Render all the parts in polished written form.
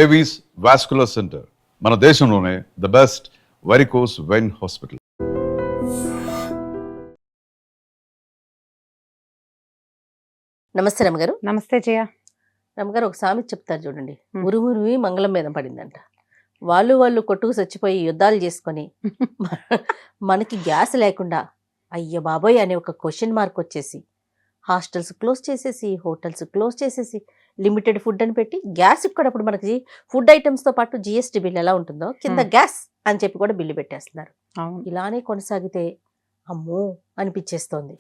Avis vascular centre, మన దేశంలోనే the best varicose vein hospital. నమస్తే రమగారు. నమస్తే జయ. రమగారు, ఒక సామెత చెప్తారు చూడండి, ఉరుమురివి మంగళం మీద పడిందంట. వాళ్ళు కొట్టుకు చచ్చిపోయి యుద్ధాలు చేసుకొని మనకి గ్యాస్ లేకుండా అయ్య బాబోయ్ అనే ఒక క్వశ్చన్ మార్క్ వచ్చేసి హాస్టల్స్ క్లోజ్ చేసేసి, హోటల్స్ క్లోజ్ చేసేసి, లిమిటెడ్ ఫుడ్ అని పెట్టి గ్యాస్ కూడా అప్పుడు మనకి ఫుడ్ ఐటమ్స్తో పాటు జిఎస్టీ బిల్ ఎలా ఉంటుందో కింద గ్యాస్ అని చెప్పి కూడా బిల్లు పెట్టేస్తున్నారు. ఇలానే కొనసాగితే అమ్మో అనిపించేస్తోంది.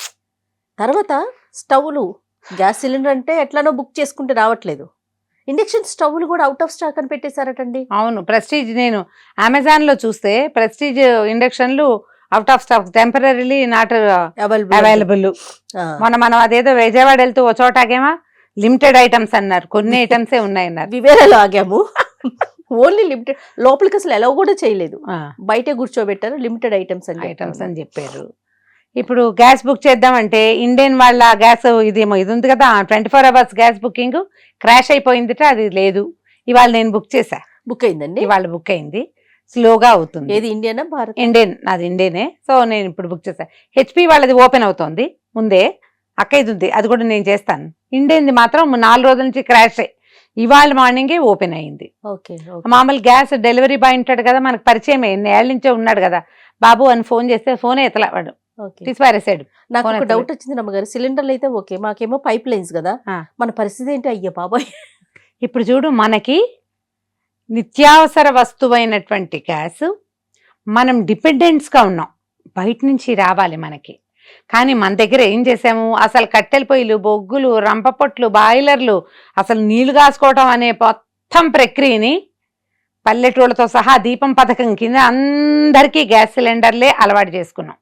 తర్వాత స్టవ్లు, గ్యాస్ సిలిండర్ అంటే ఎట్లానో బుక్ చేసుకుంటే రావట్లేదు. ఇండక్షన్ స్టవ్లు కూడా అవుట్ ఆఫ్ స్టాక్ అని పెట్టేశారటండి. అవును, ప్రెస్టీజ్ నేను అమెజాన్ లో చూస్తే ప్రెస్టీజ్ ఇండక్షన్లు out of stock, temporarily not available. మనం అదేదో విజయవాడ వెళ్తూ ఓ చోటాగేమా లిమిటెడ్ ఐటమ్స్ అన్నారు, కొన్ని ఐటమ్సే ఉన్నాయన్నారు. వివేరాలో ఆగాము, ఓన్లీ లిమిటెడ్, లోపలికి అసలు ఎలా కూడా చేయలేదు, బయటే కూర్చోబెట్టారు, లిమిటెడ్ ఐటమ్స్ అని చెప్పారు. ఇప్పుడు గ్యాస్ బుక్ చేద్దామంటే ఇండియన్ వాళ్ళ గ్యాస్ ఇది ఉంది కదా 24 hours గ్యాస్ బుకింగ్ క్రాష్ అయిపోయిందిట, అది లేదు. ఇవాళ నేను బుక్ చేశా, బుక్ అయిందండి. ఇవాళ బుక్ అయింది, స్లోగా అవుతుంది. ఏది ఇండియనా భారత్? ఇండియన్, నాది ఇండియనే. సో నేను ఇప్పుడు బుక్ చేశా. హెచ్పి వాళ్ళది ఓపెన్ అవుతోంది ముందే, అక్క ఇది ఉంది, అది కూడా నేను చేస్తాను. ఇండియన్ది మాత్రం 4 రోజుల నుంచి క్రాష్ అయ్యి ఇవాళ మార్నింగే ఓపెన్ అయింది. మామూలు గ్యాస్ డెలివరీ బాయ్ ఉంటాడు కదా, మనకు పరిచయం ఎన్ని ఏళ్ళ నుంచో ఉన్నాడు కదా బాబు అని ఫోన్ చేస్తే ఫోనే ఎత్తలా వాడు, తీసిపారేసాడు. నాకు ఒక డౌట్ వచ్చింది నమ్మగారు, సిలిండర్లు అయితే ఓకే, మాకేమో పైప్ లైన్స్ కదా, మన పరిస్థితి ఏంటి? అయ్యో బాబాయ్. ఇప్పుడు చూడు, మనకి నిత్యావసర వస్తువైనటువంటి గ్యాస్ మనం డిపెండెంట్స్గా ఉన్నాం, బయట నుంచి రావాలి మనకి. కానీ మన దగ్గర ఏం చేసాము, అసలు కట్టెల పొయ్యిలు, బొగ్గులు, రంపపొట్లు, బాయిలర్లు, అసలు నీళ్లు కాసుకోవటం అనే మొత్తం ప్రక్రియని పల్లెటూళ్ళతో సహా దీపం పథకం కింద అందరికీ గ్యాస్ సిలిండర్లే అలవాటు చేసుకున్నాం.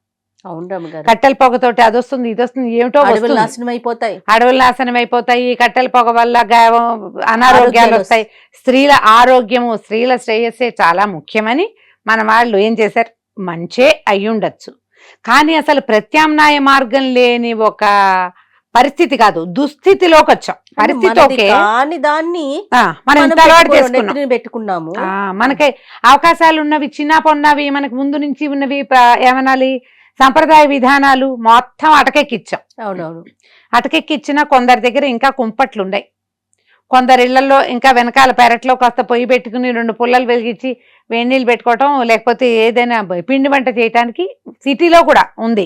కట్టెల పొగతోటి అది వస్తుంది, ఇది వస్తుంది, ఏమిటో నాశనం అయిపోతాయి, అడవులు నాశనం అయిపోతాయి. కట్టెల పొగ వల్ల అనారోగ్యాలు వస్తాయి. స్త్రీల ఆరోగ్యము, స్త్రీల శ్రేయస్సే చాలా ముఖ్యమని మన వాళ్ళు ఏం చేశారు, మంచే అయ్యుండొచ్చు. కానీ అసలు ప్రత్యామ్నాయ మార్గం లేని ఒక పరిస్థితి కాదు, దుస్థితిలోకి వచ్చాం. పరిస్థితి ఓకే, దాన్ని మనం అలవాటు పెట్టుకున్నాము. మనకి అవకాశాలు ఉన్నవి, చిన్న పొన్నవి, మనకు ముందు నుంచి ఉన్నవి ఏమనాలి, సంప్రదాయ విధానాలు మొత్తం అటకెక్కిచ్చాం. అవునవును, అటకెక్కిచ్చిన కొందరి దగ్గర ఇంకా కుంపట్లు ఉన్నాయి, కొందరి ఇళ్లలో ఇంకా వెనకాల పెరట్లో కాస్త పొయ్యి పెట్టుకుని 2 పుల్లలు వెలిగించి వేడి నీళ్ళు పెట్టుకోవటం, లేకపోతే ఏదైనా పిండి వంట చేయడానికి సిటీలో కూడా ఉంది.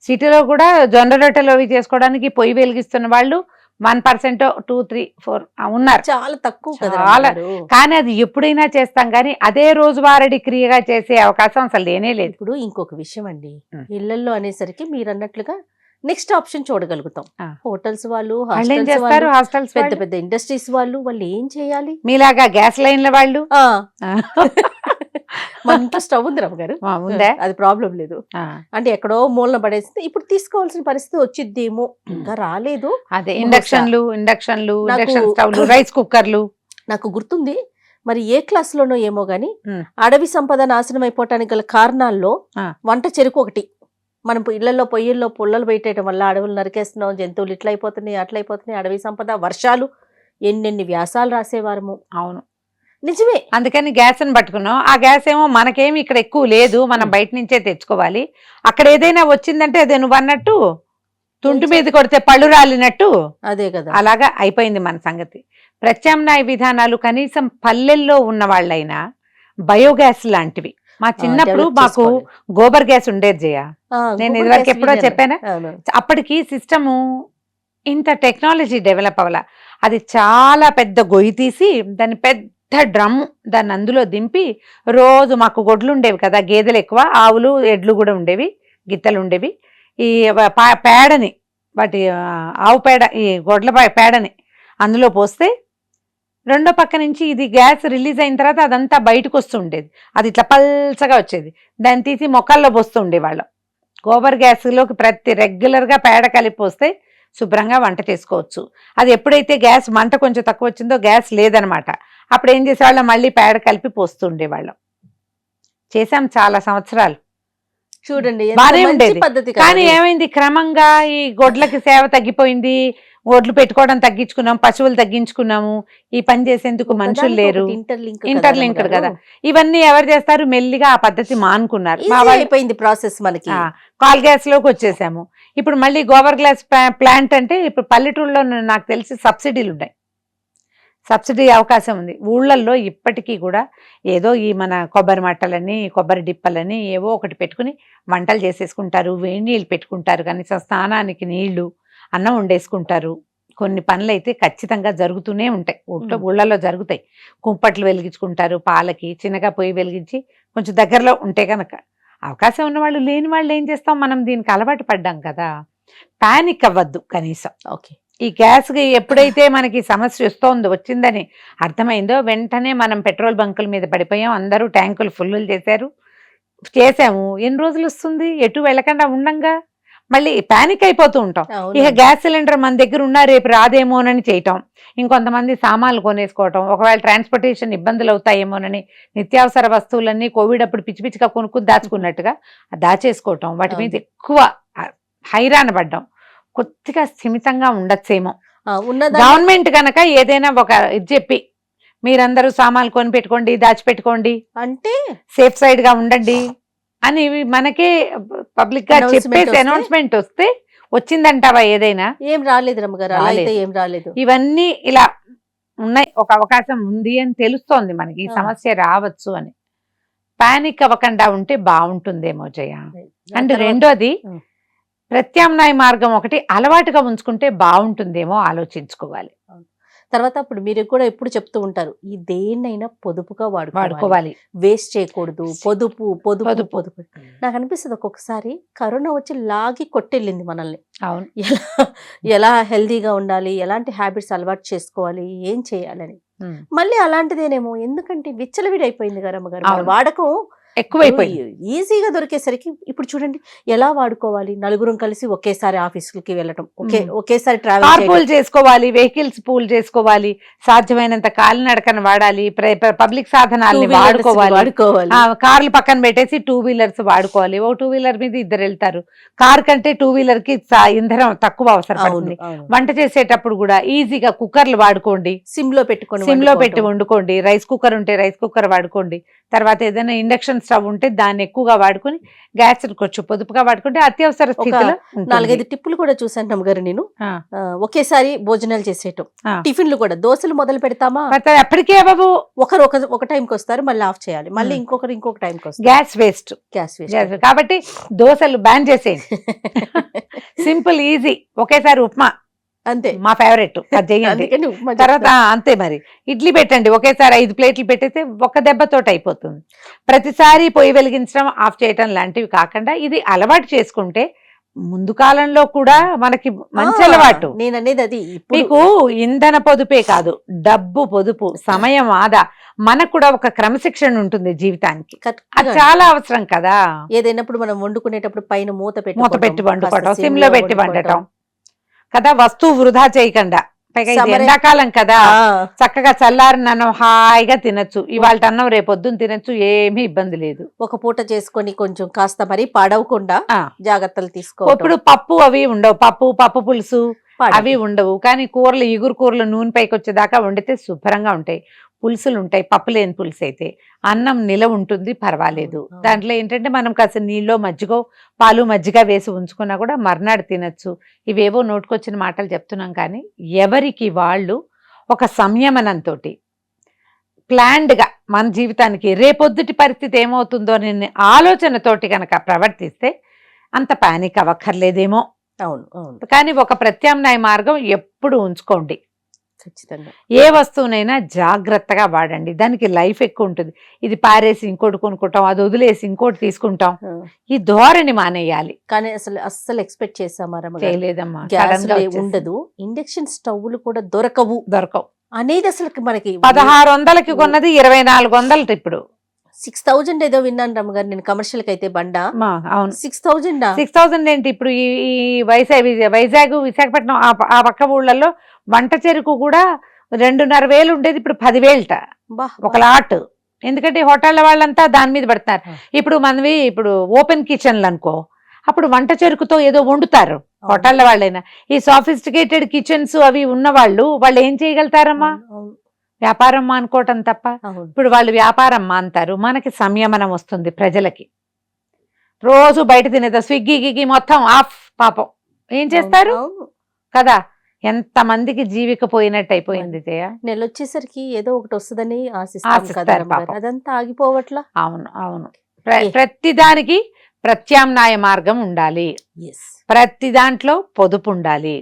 సిటీలో కూడా జొన్న రొట్టెలు అవి చేసుకోవడానికి పొయ్యి వెలిగిస్తున్న వాళ్ళు 1%, 2, 3, 4 ఉన్నారు, చాలా తక్కువ. చాలా. కానీ అది ఎప్పుడైనా చేస్తాం, కానీ అదే రోజువారీ క్రియగా చేసే అవకాశం అసలు లేనే లేదు. ఇప్పుడు ఇంకొక విషయం అండి, ఇళ్లలో అనేసరికి మీరు అన్నట్లుగా నెక్స్ట్ ఆప్షన్ చూడగలుగుతాం. హోటల్స్ వాళ్ళు, హాస్టల్స్, పెద్ద పెద్ద ఇండస్ట్రీస్ వాళ్ళు ఏం చేయాలి? మీలాగా గ్యాస్ లైన్ల వాళ్ళు. మన ఇంట్లో స్టవ్ ఉంది రమ్మగారు, అది ప్రాబ్లం లేదు. అంటే ఎక్కడో మూలన పడేస్తే ఇప్పుడు తీసుకోవాల్సిన పరిస్థితి వచ్చిద్దేమో, ఇంకా రాలేదు. అదే ఇండక్షన్లు, స్టవ్లు, రైస్ కుక్కర్లు. నాకు గుర్తుంది, మరి ఏ క్లాస్ లోనో ఏమో గాని, అడవి సంపద నాశనం అయిపోవటానికి గల కారణాల్లో వంట చెరుకు ఒకటి. మనం ఇళ్లలో పొయ్యిల్లో పుల్లలు పెట్టేయడం వల్ల అడవులు నరికేస్తున్నాం, జంతువులు ఇట్లా అయిపోతున్నాయి, అట్లా అయిపోతున్నాయి, అడవి సంపద, వర్షాలు, ఎన్నెన్ని వ్యాసాలు రాసేవారము. అవును, నిజమే. అందుకని గ్యాస్ అని పట్టుకున్నాం. ఆ గ్యాస్ ఏమో మనకేమి ఇక్కడ ఎక్కువ లేదు, మనం బయట నుంచే తెచ్చుకోవాలి. అక్కడ ఏదైనా వచ్చిందంటే అదే నువ్వు అన్నట్టు తుంటి మీద కొడితే పళ్ళు రాలినట్టు, అదే కదా, అలాగా అయిపోయింది మన సంగతి. ప్రత్యామ్నాయ విధానాలు కనీసం పల్లెల్లో ఉన్న వాళ్ళైనా బయోగ్యాస్ లాంటివి. మా చిన్నప్పుడు మాకు గోబర్ గ్యాస్ ఉండేది జయ, నేను ఇదివరకు ఎప్పుడో చెప్పానా. అప్పటికి సిస్టము ఇంత టెక్నాలజీ డెవలప్ అవ్వాల. అది చాలా పెద్ద గొయ్యి తీసి దాన్ని పెద్ద డ్రమ్, దాన్ని అందులో దింపి రోజు మాకు గొడ్లు ఉండేవి కదా, గేదెలు ఎక్కువ, ఆవులు ఎడ్లు కూడా ఉండేవి, గిత్తలు ఉండేవి. ఈ పేడని, వాటి ఆవు పేడ, ఈ గొడ్ల పేడని అందులో పోస్తే రెండో పక్క నుంచి ఇది గ్యాస్ రిలీజ్ అయిన తర్వాత అదంతా బయటకు వస్తూ ఉండేది, అది ఇట్లా పల్చగా వచ్చేది. దాన్ని తీసి మొక్కల్లో పోస్తూ ఉండేవాళ్ళం. గోబర్ గ్యాస్లోకి రెగ్యులర్గా పేడ కలిపి పోస్తే శుభ్రంగా వంట చేసుకోవచ్చు. అది ఎప్పుడైతే గ్యాస్ మంట కొంచెం తక్కువ వచ్చిందో, గ్యాస్ లేదనమాట, అప్పుడు ఏం చేసేవాళ్ళం, మళ్ళీ పేడ కలిపి పోస్తూ ఉండేవాళ్ళం. చేసాం చాలా సంవత్సరాలు, చూడండి, బానే ఉండేది. కానీ ఏమైంది, క్రమంగా ఈ గొడ్లకి సేవ తగ్గిపోయింది, ఓట్లు పెట్టుకోవడం తగ్గించుకున్నాం, పశువులు తగ్గించుకున్నాము, ఈ పని చేసేందుకు మనుషులు లేరు, ఇంటర్లింక్డ్ కదా. ఇవన్నీ ఎవరు చేస్తారు? మెల్లిగా ఆ పద్ధతి మానుకున్నారు. అయిపోయింది ప్రాసెస్. మనకి కాల్ గ్యాస్ లోకి వచ్చేసాము. ఇప్పుడు మళ్ళీ గోబర్ గ్యాస్ ప్లాంట్ అంటే ఇప్పుడు పల్లెటూళ్ళలో నాకు తెలిసి సబ్సిడీలు ఉన్నాయి, సబ్సిడీ అవకాశం ఉంది. ఊళ్ళల్లో ఇప్పటికీ కూడా ఏదో ఈ మన కొబ్బరి మట్టలని, కొబ్బరి డిప్పలని ఏవో ఒకటి పెట్టుకుని వంటలు చేసేసుకుంటారు, వేడి నీళ్ళు పెట్టుకుంటారు, కనీసం స్నానానికి నీళ్లు, అన్నం వండేసుకుంటారు. కొన్ని పనులు అయితే ఖచ్చితంగా జరుగుతూనే ఉంటాయి, ఊళ్ళలో జరుగుతాయి. కుంపట్లు వెలిగించుకుంటారు, పాలకి చిన్నగా పొయ్యి వెలిగించి కొంచెం దగ్గరలో ఉంటే కనుక. అవకాశం ఉన్న వాళ్ళు, లేని వాళ్ళు ఏం చేస్తాం, మనం దీనికి అలవాటు పడ్డాం కదా. పానిక్ అవ్వద్దు కనీసం. ఓకే, ఈ గ్యాస్కి ఎప్పుడైతే మనకి సమస్య వచ్చిందని అర్థమైందో వెంటనే మనం పెట్రోల్ బంకుల మీద పడిపోయాం, అందరూ ట్యాంకులు ఫుల్ చేసాము. ఎన్ని రోజులు వస్తుంది? ఎటు వెళ్ళకుండా ఉండంగా మళ్ళీ పానిక్ అయిపోతూ ఉంటాం. ఇక గ్యాస్ సిలిండర్ మన దగ్గర ఉన్నా రేపు రాదేమోనని చేయటం, ఇంకొంతమంది సామాన్లు కొనేసుకోవటం, ఒకవేళ ట్రాన్స్పోర్టేషన్ ఇబ్బందులు అవుతాయేమోనని నిత్యావసర వస్తువులన్నీ కోవిడ్ అప్పుడు పిచ్చి పిచ్చిగా కొనుక్కుని దాచుకున్నట్టుగా దాచేసుకోవటం, వాటి మీద ఎక్కువ హైరాణ పడ్డాం. కొద్దిగా స్థిమితంగా ఉండొచ్చేమో. గవర్నమెంట్ కనుక ఏదైనా ఒక ఇది చెప్పి మీరందరూ సామాన్లు కొని పెట్టుకోండి, దాచిపెట్టుకోండి, అంటే సేఫ్ సైడ్ గా ఉండండి అని మనకే పబ్లిక్ గా చెప్పేసి అనౌన్స్మెంట్ వస్తే వచ్చిందంటావా? ఏదైనా ఏం రాలేదు రమ్మగారు, ఏం రాలేదు. ఇవన్నీ ఇలా ఉన్నాయి, ఒక అవకాశం ఉంది అని తెలుస్తోంది మనకి, ఈ సమస్య రావచ్చు అని. పానిక్ అవ్వకుండా ఉంటే బాగుంటుందేమో జయ. అండ్ రెండోది, ప్రత్యామ్నాయ మార్గం ఒకటి అలవాటుగా ఉంచుకుంటే బాగుంటుందేమో ఆలోచించుకోవాలి. తర్వాత అప్పుడు మీరు కూడా ఎప్పుడు చెప్తూ ఉంటారు, ఈ దేన్నైనా పొదుపుగా వాడుకోవాలి, వేస్ట్ చేయకూడదు, పొదుపు పొదుపు పొదుపు. నాకు అనిపిస్తుంది ఒక్కొక్కసారి కరోనా వచ్చి లాగి కొట్టెళ్ళింది మనల్ని. అవును, ఎలా హెల్దీగా ఉండాలి, ఎలాంటి హ్యాబిట్స్ అలవాటు చేసుకోవాలి, ఏం చేయాలని. మళ్ళీ అలాంటిదేనేమో, ఎందుకంటే విచ్చలవిడైపోయింది కదా అమ్మగారు వాడకం, ఎక్కువైపోయింది, ఈజీగా దొరికేసరికి. ఇప్పుడు చూడండి ఎలా వాడుకోవాలి, నలుగురం కలిసి ఒకేసారి ఆఫీసులకి వెళ్ళటం, ఒకేసారి ట్రావెల్ చేసుకోవాలి, వెహికల్స్ పూల్ చేసుకోవాలి, సాధ్యమైనంత కాలినడకన వాడాలి, పబ్లిక్ సాధనాలని వాడుకోవాలి, కార్లు పక్కన పెట్టేసి 2 వీలర్స్ వాడుకోవాలి. ఓ 2 వీలర్ మీద ఇద్దరు వెళ్తారు, కార్ కంటే 2 వీలర్ కి ఇంధనం తక్కువ అవసరం పడుతుంది. వంట చేసేటప్పుడు కూడా ఈజీగా కుక్కర్లు వాడుకోండి, సిమ్ లో పెట్టి వండుకోండి, రైస్ కుక్కర్ ఉంటే రైస్ కుక్కర్ వాడుకోండి. తర్వాత ఏదైనా ఇండక్షన్ స్టవ్ ఉంటే దాన్ని ఎక్కువగా వాడుకుని గ్యాస్ కొంచెం పొదుపుగా వాడుకుంటే అత్యవసర స్థితిలో. 4-5 టిప్పులు కూడా చూసాను అమ్మగారు నేను. ఒకేసారి భోజనాలు చేసేయటం, టిఫిన్లు కూడా దోశలు మొదలు పెడతామా, అప్పటికే బాబు ఒకరు ఒక టైంకి వస్తారు, మళ్ళీ ఆఫ్ చేయాలి, మళ్ళీ ఇంకొకరు ఇంకొక టైంకి వస్తారు. గ్యాస్ వేస్ట్ కాబట్టి దోశలు బ్యాన్ చేసేయండి. సింపుల్ ఈజీ, ఒకేసారి ఉప్మా అంతే మా ఫేవరెట్, తర్వాత అంతే. మరి ఇడ్లీ పెట్టండి, ఒకేసారి 5 ప్లేట్లు పెట్టేస్తే ఒక దెబ్బతోటి అయిపోతుంది. ప్రతిసారి పొయ్యి వెలిగించడం, ఆఫ్ చేయటం లాంటివి కాకుండా ఇది అలవాటు చేసుకుంటే ముందు కాలంలో కూడా మనకి మంచి అలవాటు. నేను అనేది అది, మీకు ఇంధన పొదుపే కాదు, డబ్బు పొదుపు, సమయం ఆదా, మనకు కూడా ఒక క్రమశిక్షణ ఉంటుంది జీవితానికి, అది చాలా అవసరం కదా. ఏదైనప్పుడు మనం వండుకునేటప్పుడు పైన మూత పెట్టి వండుకోవటం, సిమ్ లో పెట్టి వండటం కదా, వస్తువు వృధా చేయకుండా. పైగా ఎండాకాలం కదా, చక్కగా చల్లారి అన్నం హాయిగా తినచ్చు, ఇవాళ అన్నం రేపొద్దున తినచ్చు, ఏమీ ఇబ్బంది లేదు. ఒక పూట చేసుకొని కొంచెం కాస్త మరి పాడవకుండా జాగ్రత్తలు తీసుకో. ఇప్పుడు పప్పు అవి ఉండవు, పప్పు పులుసు అవి ఉండవు, కానీ కూరలు, ఇగురు కూరలు నూనె పైకి వచ్చేదాకా వండితే శుభ్రంగా ఉంటాయి. పులుసులు ఉంటాయి, పప్పు లేని పులుసు అయితే. అన్నం నిలవ ఉంటుంది, పర్వాలేదు. దాంట్లో ఏంటంటే మనం కాస్త నీళ్ళో మజ్జిగో, పాలు మజ్జిగ వేసి ఉంచుకున్నా కూడా మర్నాడు తినచ్చు. ఇవేవో నోటుకొచ్చిన మాటలు చెప్తున్నాం, కానీ ఎవరికి వాళ్ళు ఒక సంయమనంతో ప్లాన్డ్గా మన జీవితానికి రేపొద్దుటి పరిస్థితి ఏమవుతుందో అనే ఆలోచనతోటి కనుక ప్రవర్తిస్తే అంత పానిక్ అవ్వక్కర్లేదేమో. అవును, కానీ ఒక ప్రత్యామ్నాయ మార్గం ఎప్పుడు ఉంచుకోండి. ఖచ్చితంగా ఏ వస్తువునైనా జాగ్రత్తగా వాడండి, దానికి లైఫ్ ఎక్కువ ఉంటుంది. ఇది పారేసి ఇంకోటి కొనుక్కుంటాం, అది వదిలేసి ఇంకోటి తీసుకుంటాం, ఈ ధోరణి మానేయాలి. కానీ అస్సలు ఎక్స్పెక్ట్ చేసామా? చేయలేదమ్మా, ఉండదు. ఇండక్షన్ స్టవ్లు కూడా దొరకవు అనేది అసలు మనకి 1600కి కొన్నది 2400 ఇప్పుడు 6000 ఏదో విన్నాను రమ్మగారు నేను, కమర్షియల్ కి అయితే బండా. అవును, 6000 ఏంటి ఇప్పుడు ఈ వైజాగ్ విశాఖపట్నం ఆ పక్క ఊళ్ళల్లో వంట చెరుకు కూడా 2500 ఉండేది, ఇప్పుడు 10,000 ఒక లాట్. ఎందుకంటే హోటళ్ల వాళ్ళంతా దాని మీద పడుతున్నారు. ఇప్పుడు మనవి ఇప్పుడు ఓపెన్ కిచెన్లు అనుకో, అప్పుడు వంట చెరుకుతో ఏదో వండుతారు, హోటళ్ళ వాళ్ళైనా ఈ సాఫిస్టికేటెడ్ కిచెన్స్ అవి ఉన్న వాళ్ళు ఏం చేయగలుగుతారమ్మా? అవును, వ్యాపారం మానుకోవటం తప్ప. అవును. ఇప్పుడు వాళ్ళు వ్యాపారం మానుతారు, మనకి సంయమనం వస్తుంది ప్రజలకి. రోజు బయట తినేదా, స్విగ్గీ గిగ్గి మొత్తం ఆఫ్, పాపం ఏం చేస్తారు అవును. కదా? ఎంత మందికి జీవిక పోయినట్టు అయిపోయింది జయ. నెల వచ్చేసరికి ఏదో ఒకటి వస్తుందని ఆశిస్తాం కదా ఆశిస్తారు రమ్మగారు. పాపం. అదంతా ఆగిపోవట్లా. అవును అవును. ప్రతిదానికి ప్రత్యామ్నాయ మార్గం ఉండాలి, ఎస్, ప్రతి దాంట్లో పొదుపు ఉండాలి,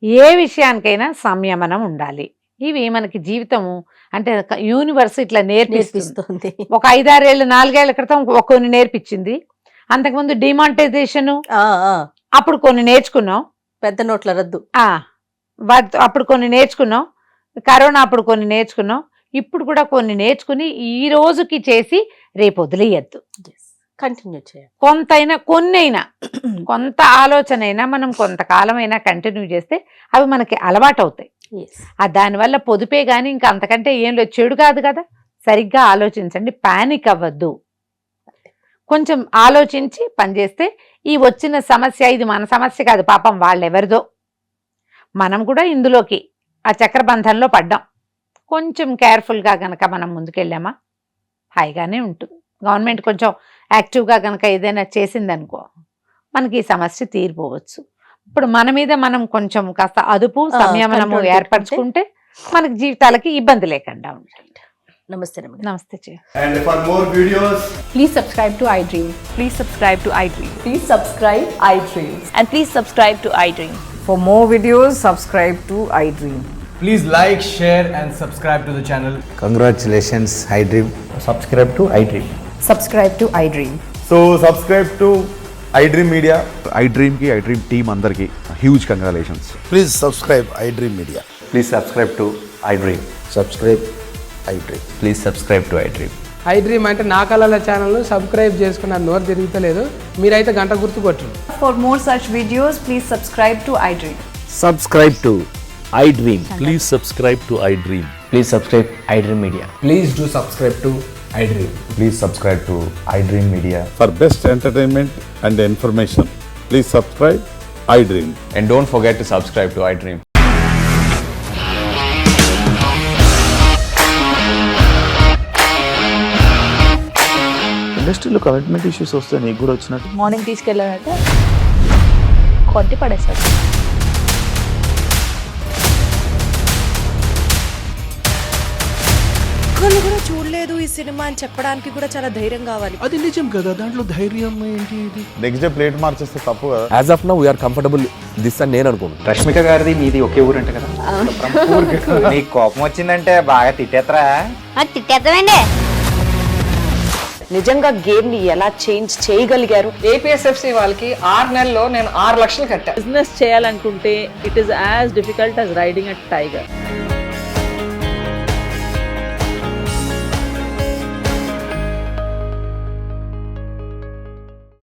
ఏ విషయానికైనా సంయమనం ఉండాలి. ఇవి మనకి జీవితము అంటే యూనివర్స్ ఇట్లా నేర్పిస్తుంది. నేర్పిస్తుంది. ఒక 5-6 ఏళ్ళు 4 ఏళ్ల క్రితం కొన్ని నేర్పించింది. అంతకుముందు డిమానిటైజేషన్ అప్పుడు కొన్ని నేర్చుకున్నాం, పెద్ద నోట్ల రద్దు. అప్పుడు కొన్ని నేర్చుకున్నాం, కరోనా అప్పుడు కొన్ని నేర్చుకున్నాం, ఇప్పుడు కూడా కొన్ని నేర్చుకుని ఈ రోజుకి చేసి రేపు వదిలేయద్దు. కంటిన్యూ చేయాలి. కొన్నైనా కొంత ఆలోచన అయినా మనం కొంతకాలమైనా కంటిన్యూ చేస్తే అవి మనకి అలవాటు అవుతాయి. దానివల్ల పొదుపే గాని ఇంకా అంతకంటే ఏం లేదు, చెడు కాదు కదా. సరిగ్గా ఆలోచించండి, పానిక్ అవ్వద్దు, కొంచెం ఆలోచించి పనిచేస్తే ఈ వచ్చిన సమస్య ఇది మన సమస్య కాదు, పాపం వాళ్ళెవరిదో. మనం కూడా ఇందులోకి ఆ చక్రబంధంలో పడ్డాం. కొంచెం కేర్ఫుల్గా గనక మనం ముందుకెళ్ళామా హాయిగానే ఉంటుంది. గవర్నమెంట్ కొంచెం యాక్టివ్గా కనుక ఏదైనా చేసిందనుకో మనకి ఈ సమస్య తీరిపోవచ్చు. ఇప్పుడు మన మీద మనం కొంచెం కాస్త అదుపు సంయమనము ఏర్పరచుకుంటే మనకి జీవితాలకి ఇబ్బంది లేకుండా ఉంటుంది. నమస్తే. నమస్తే. And for more videos, Please subscribe to iDream. Please subscribe to iDream. Please subscribe iDream. And please subscribe to iDream. For more videos, subscribe to iDream. please like, share and subscribe to the channel. Congratulations, iDream. Subscribe to iDream. Subscribe to iDream. So subscribe to iDream Media. iDream కి iDream team అందరికి huge congratulations. Please subscribe iDream Media. Please subscribe to iDream. Subscribe iDream. Please subscribe to iDream. iDream అంటే నా కళల ఛానల్ను subscribe చేసుకున్న నోరు తిరుగుతలేదు, మీరైతే గంట గుర్తు కొట్టండి. For more such videos, please subscribe to iDream. Subscribe to iDream. Please subscribe to iDream. Please subscribe iDream Media. Please do subscribe to iDream. Please subscribe to iDream Media. For best entertainment and information, please subscribe iDream. And don't forget to subscribe to iDream. ఇండస్ట్రీలో commitment issues వస్తే నీకు కూడా వచ్చినట్టు morning తీసుకెళ్ళాలంటే కొట్టి పడేస్తాడు. ఒక్కళ్ళు కూడా చూడలేదు ఈ సినిమా అని చెప్పడానికి కూడా చాలా ధైర్యం కావాలి. అది నిజం కదా, దాంట్లో ధైర్యం ఏంటి? నెక్స్ట్ డే ప్లేట్ మార్చేస్తే తప్పు కదా. As of now we are comfortable this అని నేను అనుకుంటున్నాను. రష్మిక గారిది మీది ఒకే ఊరు అంట కదా. నీకు కోపం వచ్చిందంటే బాగా తిట్టేత్తరా? తిట్టేద్దామండి. నిజంగా గేమ్ ని ఎలా చేంజ్ చేయగలిగారు? ఏపీఎస్ఎఫ్సి వాళ్ళకి 6 నెలల్లో నేను 6 లక్షలు కట్టా. బిజినెస్ చేయాలనుకుంటే it is as difficult as riding a tiger.